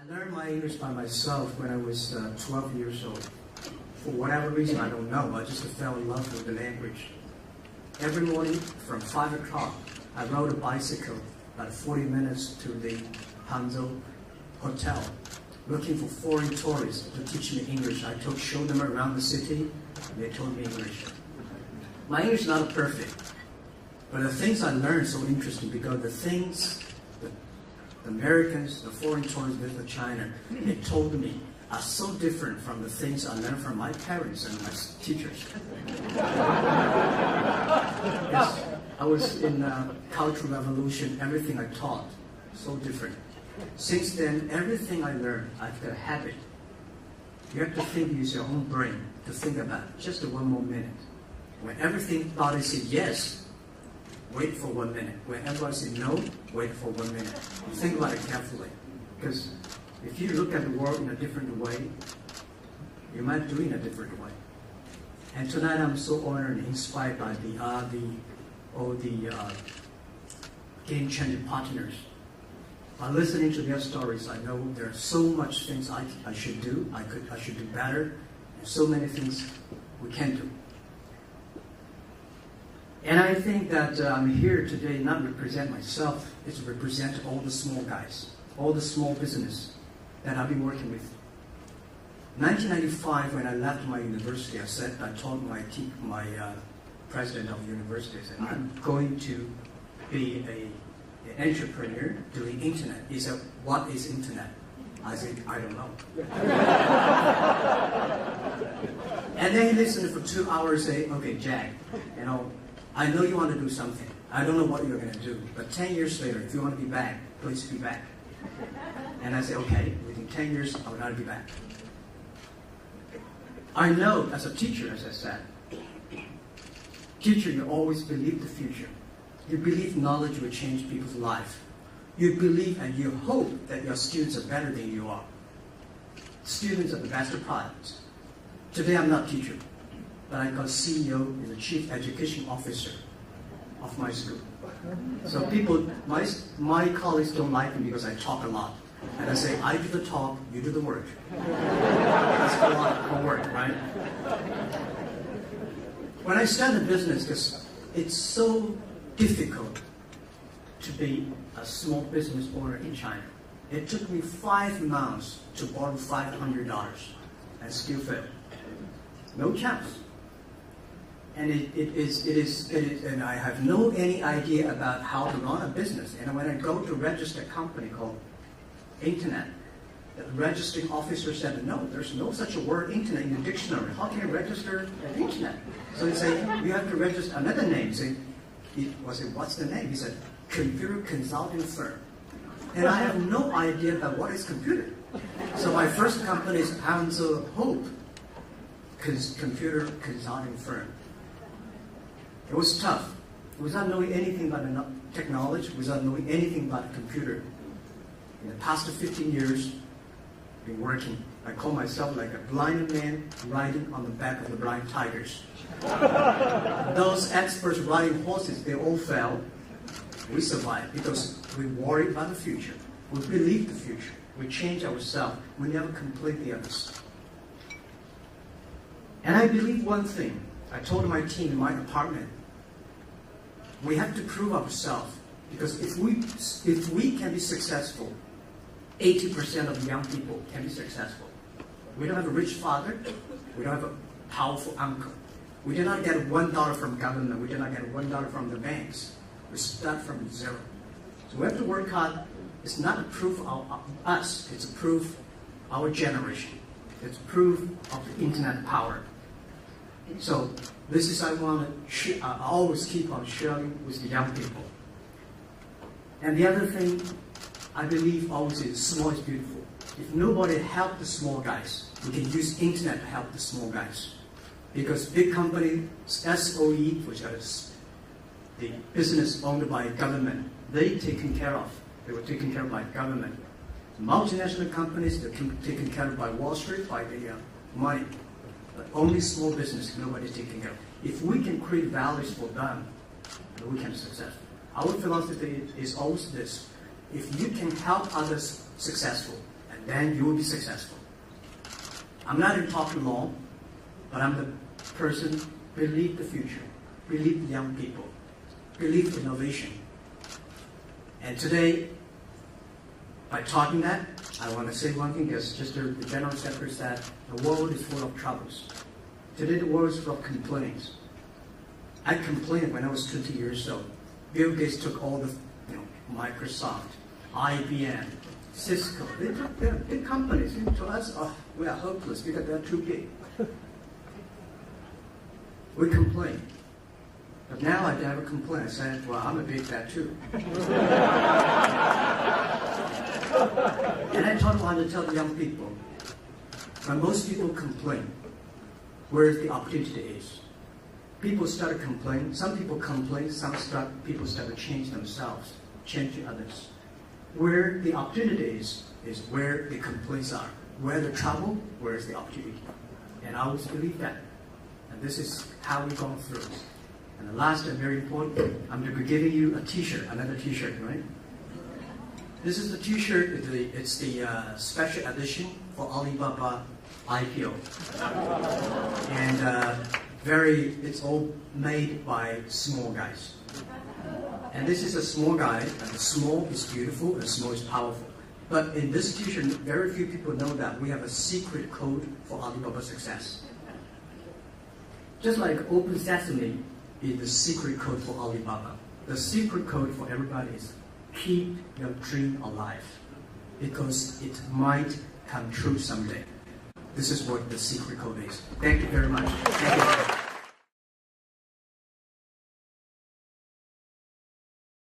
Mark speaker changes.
Speaker 1: I learned my English by myself when I was 12 years old. For whatever reason, I don't know, I just fell in love with the language. Every morning from 5 o'clock, I rode a bicycle about 40 minutes to the Hangzhou hotel, looking for foreign tourists to teach me English. I showed them around the city, and they told me English. My English is not perfect, but the things I learned are so interesting because the things the Americans, the foreign tourists visit China, they told me are so different from the things I learned from my parents and my teachers. Yes, I was in the Cultural Revolution, everything I taught, so different. Since then, everything I learned, I've got a habit. You have to use your own brain to think about it. Just 1 more minute. When everything body says yes, wait for 1 minute. When everybody says no, wait for 1 minute. Think about it carefully. Because if you look at the world in a different way, you might do it in a different way. And tonight I'm so honored and inspired by all the game-changing partners. By listening to their stories, I know there are so much things I should do, I should do better, and so many things we can do. And I think that I'm here today not to represent myself, it's to represent all the small guys, all the small business that I've been working with. 1995, when I left my university, I told my president of the university, I said, I'm going to be an entrepreneur doing internet. He said, what is internet? I said, I don't know. And then he listened for 2 hours, say, okay, Jack, I know you want to do something. I don't know what you're going to do. But 10 years later, if you want to be back, please be back. And I said, okay, within 10 years, I will not be back. I know, as a teacher, as I said, teacher, you always believe the future. You believe knowledge will change people's life. You believe and you hope that your students are better than you are. Students are the best products. Today, I'm not a teacher, but I got CEO and the chief education officer of my school. So people, my colleagues don't like me because I talk a lot. And I say, I do the talk, you do the work. That's a lot of work, right? When I started business, because it's so difficult to be a small business owner in China. It took me 5 months to borrow $500 and still failed. No chance. And it is, and I have no any idea about how to run a business. And when I go to register a company called Internet, the registering officer said, no, there's no such a word internet in the dictionary. How can you register an internet? So he said, you have to register another name. So I said, what's the name? He said, computer consulting firm. And I have no idea about what is computer. So my first company is Hangzhou Hope computer consulting firm. It was tough. Without knowing anything about technology, without knowing anything about the computer. In the past 15 years, I've been working. I call myself like a blind man riding on the back of the blind tigers. Those experts riding horses, they all fell. We survived because we worry about the future. We believe the future. We change ourselves. We never complete the others. And I believe one thing. I told my team in my department, we have to prove ourselves because if we can be successful, 80% of young people can be successful. We don't have a rich father. We don't have a powerful uncle. We do not get $1 from government. We do not get $1 from the banks. We start from zero. So we have to work hard. It's not a proof of us. It's a proof of our generation. It's proof of the internet power. So this is I always keep on sharing with the young people. And the other thing, I believe always is small is beautiful. If nobody help the small guys, we can use internet to help the small guys. Because big companies, SOE, which is the business owned by government, they were taken care of by government. Multinational companies, they're taken care of by Wall Street, by the money. But only small business, nobody's taking care of. If we can create values for them, we can be successful. Our philosophy is always this. If you can help others successful, and and then you will be successful. I'm not in talking long, but I'm the person believe the future, believe young people, believe innovation. And today, by talking that, I want to say one thing, because just the General Secretary said, the world is full of troubles. Today the world is full of complaints. I complained when I was 20 years old. Bill Gates took all the, Microsoft, IBM, Cisco. They're big companies. To us, we are hopeless because they're too big. We complain. But now I never complain. I said, well, I'm a big fat too. And I want to tell the young people, when most people complain, where the opportunity is. People start to complain. Some people complain. People start to change themselves, change others. Where the opportunity is where the complaints are. Where the trouble, where is the opportunity. And I always believe that. And this is how we've gone through. And the last and very important, I'm going to be giving you a T-shirt, another T-shirt, right? This is the T-shirt. It's the special edition for Alibaba IPO. And it's all made by small guys. And this is a small guy, and the small is beautiful, and small is powerful. But in this T-shirt, very few people know that we have a secret code for Alibaba success. Just like Open Sesame is the secret code for Alibaba. The secret code for everybody is keep your dream alive, because it might come true someday. This is what the secret code is. Thank you very much. Thank you.